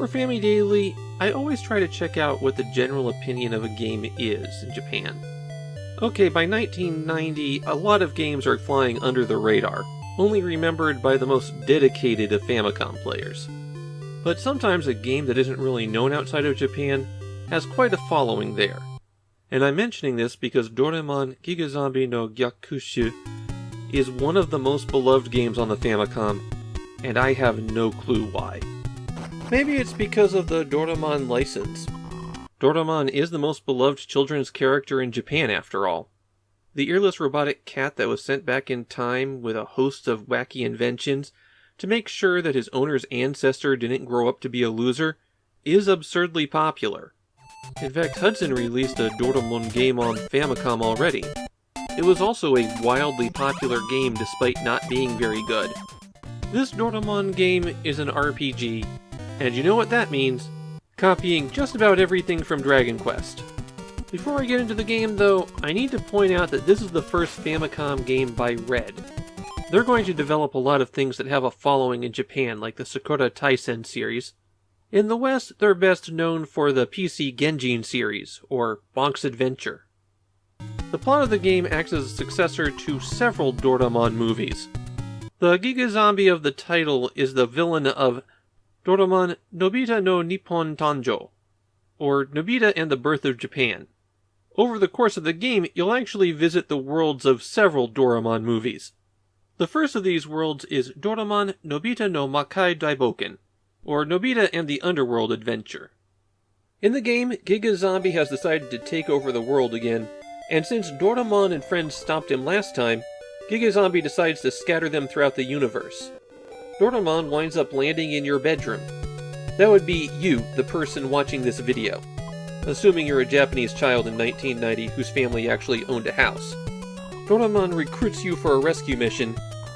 For Famidaily, I always try to check out what the general opinion of a game is in Japan. Okay, by 1990, a lot of games are flying under the radar, only remembered by the most dedicated of Famicom players. But sometimes a game that isn't really known outside of Japan has quite a following there. And I'm mentioning this because Doraemon Giga Zombie no Gyakushuu is one of the most beloved games on the Famicom, and I have no clue why. Maybe it's because of the Doraemon license. Doraemon is the most beloved children's character in Japan, after all. The earless robotic cat that was sent back in time with a host of wacky inventions to make sure that his owner's ancestor didn't grow up to be a loser is absurdly popular. In fact, Hudson released a Doraemon game on Famicom already. It was also a wildly popular game despite not being very good. This Doraemon game is an RPG, and you know what that means? Copying just about everything from Dragon Quest. Before I get into the game though, I need to point out that this is the first Famicom game by Red. They're going to develop a lot of things that have a following in Japan, like the Sakura Taisen series. In the West, they're best known for the PC Genjin series, or Bonk's Adventure. The plot of the game acts as a successor to several Doraemon movies. The Giga Zombie of the title is the villain of Doraemon Nobita no Nippon Tanjo, or Nobita and the Birth of Japan. Over the course of the game, you'll actually visit the worlds of several Doraemon movies. The first of these worlds is Doraemon Nobita no Makai Daiboken, or Nobita and the Underworld Adventure. In the game, Giga Zombie has decided to take over the world again, and since Doraemon and friends stopped him last time, Giga Zombie decides to scatter them throughout the universe. Doraemon winds up landing in your bedroom. That would be you, the person watching this video, assuming you're a Japanese child in 1990 whose family actually owned a house. Doraemon recruits you for a rescue mission,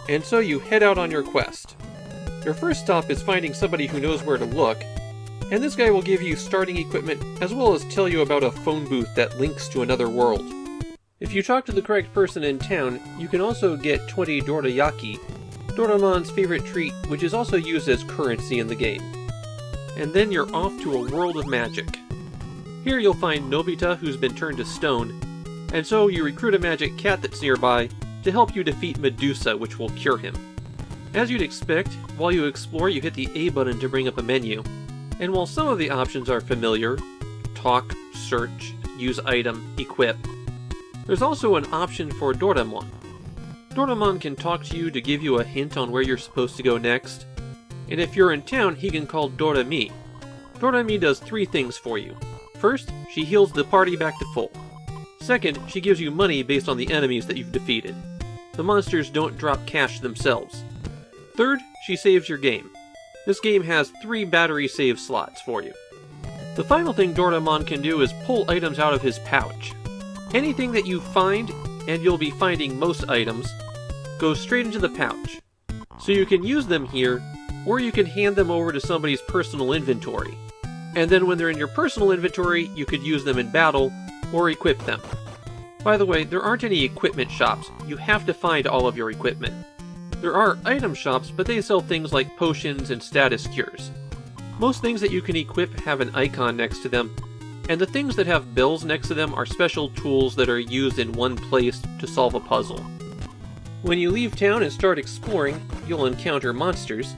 and so you head out on your quest. Your first stop is finding somebody who knows where to look, and this guy will give you starting equipment as well as tell you about a phone booth that links to another world. If you talk to the correct person in town, you can also get 20 dorayaki, Doraemon's favorite treat, which is also used as currency in the game. And then you're off to a world of magic. Here you'll find Nobita, who's been turned to stone, and so you recruit a magic cat that's nearby to help you defeat Medusa, which will cure him. As you'd expect, while you explore you hit the A button to bring up a menu, and while some of the options are familiar, talk, search, use item, equip, there's also an option for Doraemon. Doraemon can talk to you to give you a hint on where you're supposed to go next, and if you're in town, he can call Dorami. Dorami does 3 things for you. First, she heals the party back to full. Second, she gives you money based on the enemies that you've defeated. The monsters don't drop cash themselves. Third, she saves your game. This game has 3 battery save slots for you. The final thing Doraemon can do is pull items out of his pouch. Anything that you find, and you'll be finding most items, goes straight into the pouch. So you can use them here, or you can hand them over to somebody's personal inventory. And then when they're in your personal inventory, you could use them in battle, or equip them. By the way, there aren't any equipment shops. You have to find all of your equipment. There are item shops, but they sell things like potions and status cures. Most things that you can equip have an icon next to them, and the things that have bells next to them are special tools that are used in one place to solve a puzzle. When you leave town and start exploring, you'll encounter monsters,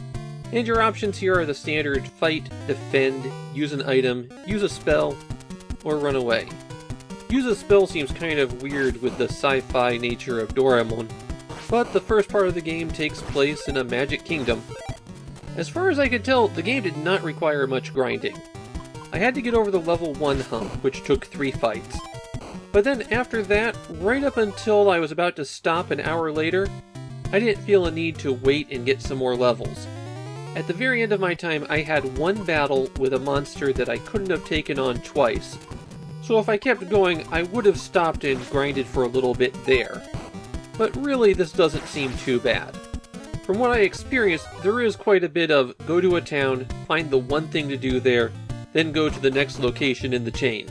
and your options here are the standard fight, defend, use an item, use a spell, or run away. Use a spell seems kind of weird with the sci-fi nature of Doraemon, but the first part of the game takes place in a magic kingdom. As far as I could tell, the game did not require much grinding. I had to get over the level 1 hump, which took 3 fights. But then after that, right up until I was about to stop an hour later, I didn't feel a need to wait and get some more levels. At the very end of my time, I had 1 battle with a monster that I couldn't have taken on twice. So if I kept going, I would have stopped and grinded for a little bit there. But really, this doesn't seem too bad. From what I experienced, there is quite a bit of go to a town, find the one thing to do there, then go to the next location in the chain.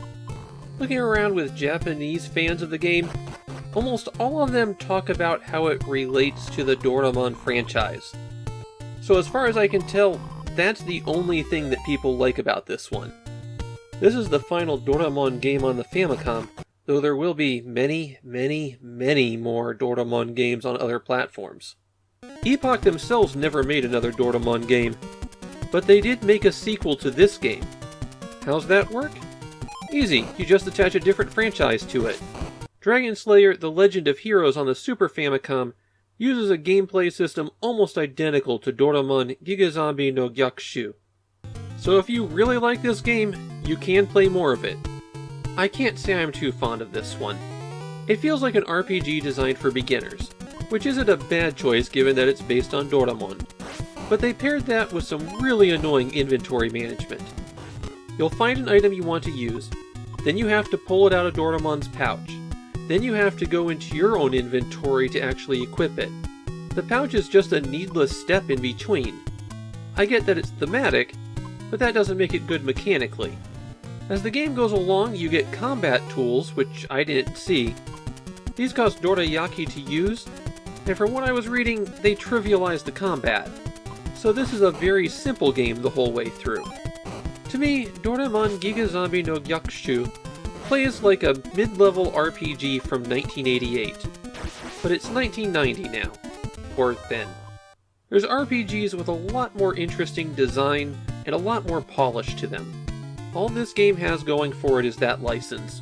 Looking around with Japanese fans of the game, almost all of them talk about how it relates to the Doraemon franchise. So as far as I can tell, that's the only thing that people like about this one. This is the final Doraemon game on the Famicom, though there will be many, many, many more Doraemon games on other platforms. Epoch themselves never made another Doraemon game, but they did make a sequel to this game. How's that work? Easy, you just attach a different franchise to it. Dragon Slayer: The Legend of Heroes on the Super Famicom uses a gameplay system almost identical to Doraemon Giga Zombie no Gyakushuu. So if you really like this game, you can play more of it. I can't say I'm too fond of this one. It feels like an RPG designed for beginners, which isn't a bad choice given that it's based on Doraemon. But they paired that with some really annoying inventory management. You'll find an item you want to use, then you have to pull it out of Doraemon's pouch. Then you have to go into your own inventory to actually equip it. The pouch is just a needless step in between. I get that it's thematic, but that doesn't make it good mechanically. As the game goes along, you get combat tools, which I didn't see. These cost dorayaki to use, and from what I was reading, they trivialize the combat. So this is a very simple game the whole way through. To me, Doraemon Giga Zombie no Gyakushuu plays like a mid-level RPG from 1988. But it's 1990 now. Or then. There's RPGs with a lot more interesting design and a lot more polish to them. All this game has going for it is that license.